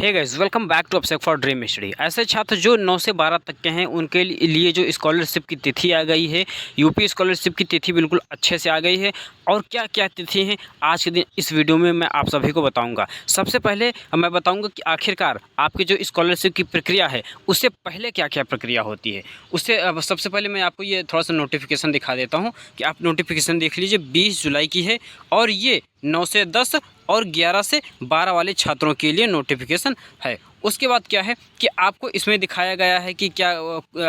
Hey guys, welcome back to अपसेक for dream study. ऐसे छात्र जो 9 से 12 तक के हैं उनके लिए जो स्कॉलरशिप की तिथि आ गई है, यूपी स्कॉलरशिप की तिथि बिल्कुल अच्छे से आ गई है। और क्या क्या तिथि हैं आज के दिन इस वीडियो में मैं आप सभी को बताऊंगा। सबसे पहले मैं बताऊंगा कि आखिरकार आपकी जो स्कॉलरशिप की प्रक्रिया है उससे पहले क्या क्या प्रक्रिया होती है। उससे सबसे पहले मैं आपको ये थोड़ा सा नोटिफिकेशन दिखा देता हूँ कि आप नोटिफिकेशन देख लीजिए। 20 जुलाई की है और ये 9 से 10 और 11 से 12 वाले छात्रों के लिए नोटिफिकेशन है। उसके बाद क्या है कि आपको इसमें दिखाया गया है कि क्या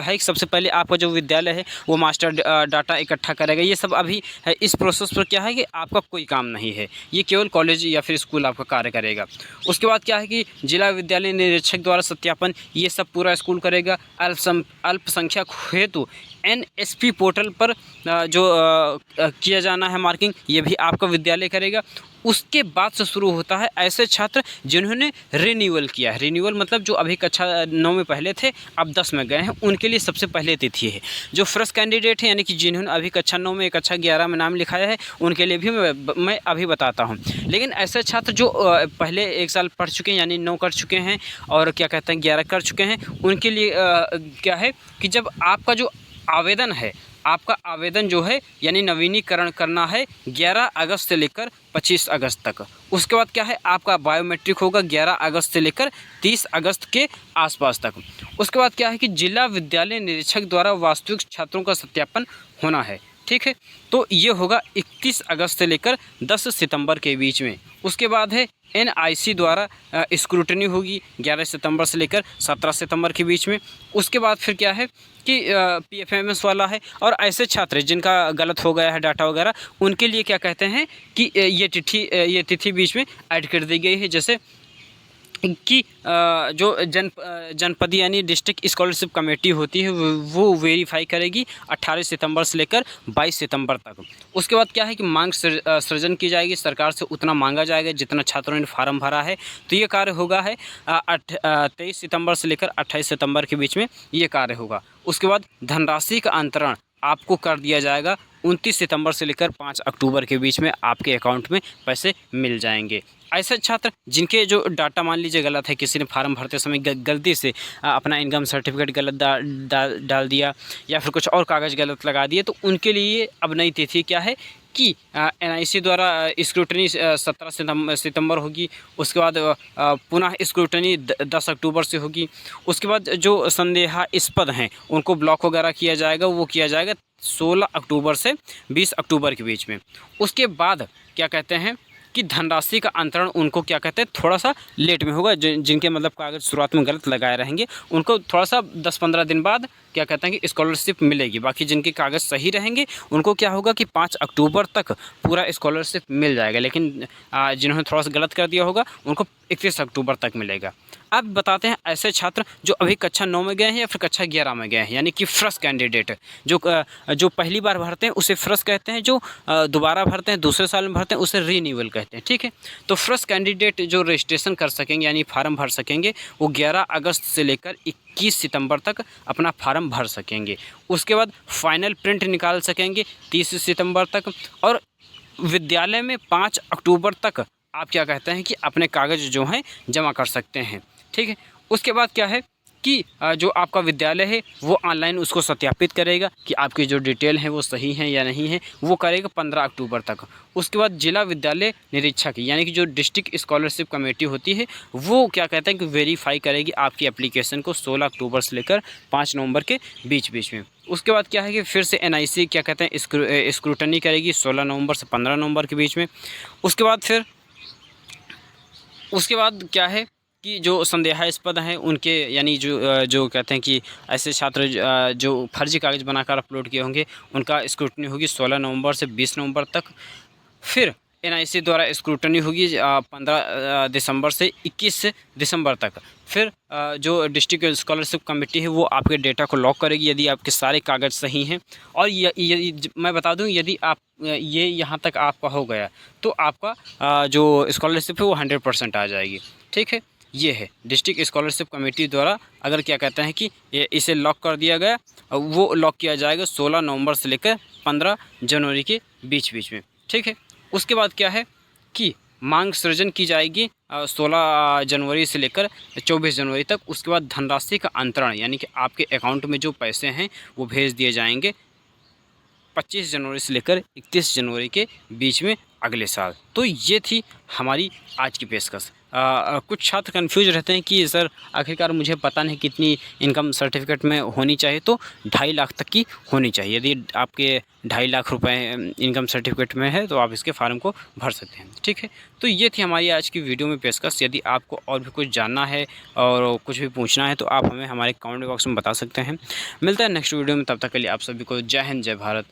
है। सबसे पहले आपका जो विद्यालय है वो मास्टर डाटा इकट्ठा करेगा। ये सब अभी है, इस प्रोसेस पर क्या है कि आपका कोई काम नहीं है, ये केवल कॉलेज या फिर स्कूल आपका कार्य करेगा। उसके बाद क्या है कि जिला विद्यालय निरीक्षक द्वारा सत्यापन ये सब पूरा स्कूल करेगा। अल्पसंख्यक हेतु NSP पोर्टल पर जो किया जाना है मार्किंग, ये भी आपका विद्यालय करेगा। उसके बाद से शुरू होता है ऐसे छात्र जिन्होंने रिन्यूअल किया है। रिन्यूअल मतलब जो अभी कक्षा 9 में पहले थे अब 10 में गए हैं, उनके लिए सबसे पहले तिथि है। जो फ्रेश कैंडिडेट हैं यानी कि जिन्होंने अभी कक्षा 9 में कक्षा 11 में नाम लिखाया है उनके लिए भी मैं अभी बताता हूँ। लेकिन ऐसे छात्र जो पहले 1 साल पढ़ चुके हैं यानी 9 कर चुके हैं और क्या कहते हैं 11 कर चुके हैं, उनके लिए क्या है कि जब आपका जो आवेदन है, आपका आवेदन जो है यानी नवीनीकरण करना है 11 अगस्त से लेकर 25 अगस्त तक। उसके बाद क्या है आपका बायोमेट्रिक होगा 11 अगस्त से लेकर 30 अगस्त के आसपास तक। उसके बाद क्या है कि जिला विद्यालय निरीक्षक द्वारा वास्तविक छात्रों का सत्यापन होना है, ठीक है। तो ये होगा 31 अगस्त से लेकर 10 सितंबर के बीच में। उसके बाद है NIC द्वारा स्क्रूटनी होगी 11 सितंबर से लेकर 17 सितंबर के बीच में। उसके बाद फिर क्या है कि PFMS वाला है। और ऐसे छात्र जिनका गलत हो गया है डाटा वगैरह, उनके लिए क्या कहते हैं कि ये तिथि बीच में ऐड कर दी गई है। जैसे कि जो जनपद यानी डिस्ट्रिक्ट स्कॉलरशिप कमेटी होती है वो वेरीफाई करेगी 18 सितंबर से लेकर 22 सितंबर तक। उसके बाद क्या है कि मांग सृजन की जाएगी, सरकार से उतना मांगा जाएगा जितना छात्रों ने फार्म भरा है। तो ये कार्य होगा है 23 सितंबर से लेकर 28 सितंबर के बीच में ये कार्य होगा। उसके बाद धनराशि का अंतरण आपको कर दिया जाएगा 29 सितंबर से लेकर 5 अक्टूबर के बीच में आपके अकाउंट में पैसे मिल जाएंगे। ऐसे छात्र जिनके जो डाटा मान लीजिए गलत है, किसी ने फार्म भरते समय गलती से अपना इनकम सर्टिफिकेट गलत डाल दिया या फिर कुछ और कागज़ गलत लगा दिए, तो उनके लिए अब नई तिथि क्या है कि NIC द्वारा स्क्रूटनी 17 सितंबर होगी। उसके बाद पुनः स्क्रूटनी 10 अक्टूबर से होगी। उसके बाद जो संदेहास्पद हैं उनको ब्लॉक वगैरह किया जाएगा, वो किया जाएगा 16 अक्टूबर से 20 अक्टूबर के बीच में। उसके बाद क्या कहते हैं कि धनराशि का अंतरण उनको क्या कहते हैं थोड़ा सा लेट में होगा। जिनके मतलब कागज़ शुरुआत में गलत लगाए रहेंगे उनको थोड़ा सा 10-15 दिन बाद क्या कहते हैं कि स्कॉलरशिप मिलेगी। बाकी जिनके कागज़ सही रहेंगे उनको क्या होगा कि 5 अक्टूबर तक पूरा स्कॉलरशिप मिल जाएगा। लेकिन जिन्होंने थोड़ा सा गलत कर दिया होगा उनको 31 अक्टूबर तक मिलेगा। अब बताते हैं ऐसे छात्र जो अभी कक्षा 9 में गए हैं या फिर कक्षा 11 में गए हैं, यानी कि फ्रेश कैंडिडेट जो पहली बार भरते हैं उसे फ्रेश कहते हैं, जो दोबारा भरते हैं दूसरे साल में भरते हैं उसे रीन्यूअल कहते हैं, ठीक है। तो फ्रेश कैंडिडेट जो रजिस्ट्रेशन कर सकेंगे यानी फार्म भर सकेंगे वो 11 अगस्त से लेकर 21 सितंबर तक अपना फार्म भर सकेंगे। उसके बाद फाइनल प्रिंट निकाल सकेंगे 30 सितंबर तक। और विद्यालय में 5 अक्टूबर तक आप क्या कहते हैं कि अपने कागज़ जो हैं जमा कर सकते हैं, ठीक है। उसके बाद क्या है कि जो आपका विद्यालय है वो ऑनलाइन उसको सत्यापित करेगा कि आपकी जो डिटेल है वो सही है या नहीं है, वो करेगा 15 अक्टूबर तक। उसके बाद जिला विद्यालय निरीक्षक यानी कि जो डिस्ट्रिक्ट स्कॉलरशिप कमेटी होती है वो क्या कहते हैं कि वेरीफाई करेगी आपकी एप्लीकेशन को 16 अक्टूबर से लेकर 5 नवंबर के बीच में। उसके बाद क्या है कि फिर से NIC क्या कहते हैं स्क्रूटनी करेगी 16 नवंबर से 15 नवंबर के बीच में। उसके बाद क्या है कि जो संदेहास्पद हैं उनके यानी जो कहते हैं कि ऐसे छात्र जो फर्जी कागज़ बनाकर अपलोड किए होंगे उनका स्क्रूटनी होगी 16 नवंबर से 20 नवंबर तक। फिर NIC द्वारा स्क्रूटनी होगी 15 दिसंबर से 21 दिसंबर तक। फिर जो डिस्ट्रिक्ट स्कॉलरशिप कमेटी है वो आपके डेटा को लॉक करेगी यदि आपके सारे कागज़ सही हैं। और मैं बता दूं यदि आप ये यहाँ तक आपका हो गया तो आपका जो स्कॉलरशिप है वो 100% आ जाएगी, ठीक है। ये है डिस्ट्रिक्ट स्कॉलरशिप कमेटी द्वारा अगर क्या कहते हैं कि इसे लॉक कर दिया गया, वो लॉक किया जाएगा 16 नवंबर से लेकर 15 जनवरी के बीच में, ठीक है। उसके बाद क्या है कि मांग सृजन की जाएगी 16 जनवरी से लेकर 24 जनवरी तक। उसके बाद धनराशि का अंतरण यानी कि आपके अकाउंट में जो पैसे हैं वो भेज दिए जाएंगे 25 जनवरी से लेकर 31 जनवरी के बीच में अगले साल। तो ये थी हमारी आज की पेशकश। कुछ छात्र कन्फ्यूज रहते हैं कि सर आखिरकार मुझे पता नहीं कितनी इनकम सर्टिफिकेट में होनी चाहिए, तो 2.5 लाख तक की होनी चाहिए। यदि आपके 2.5 लाख रुपए इनकम सर्टिफिकेट में है तो आप इसके फॉर्म को भर सकते हैं। ठीक है, तो ये थी हमारी आज की वीडियो में पेशकश। यदि आपको और भी कुछ जानना है और कुछ भी पूछना है तो आप हमें हमारे कमेंट बॉक्स में बता सकते हैं। मिलता है नेक्स्ट वीडियो में, तब तक के लिए आप सभी को जय हिंद, जय भारत।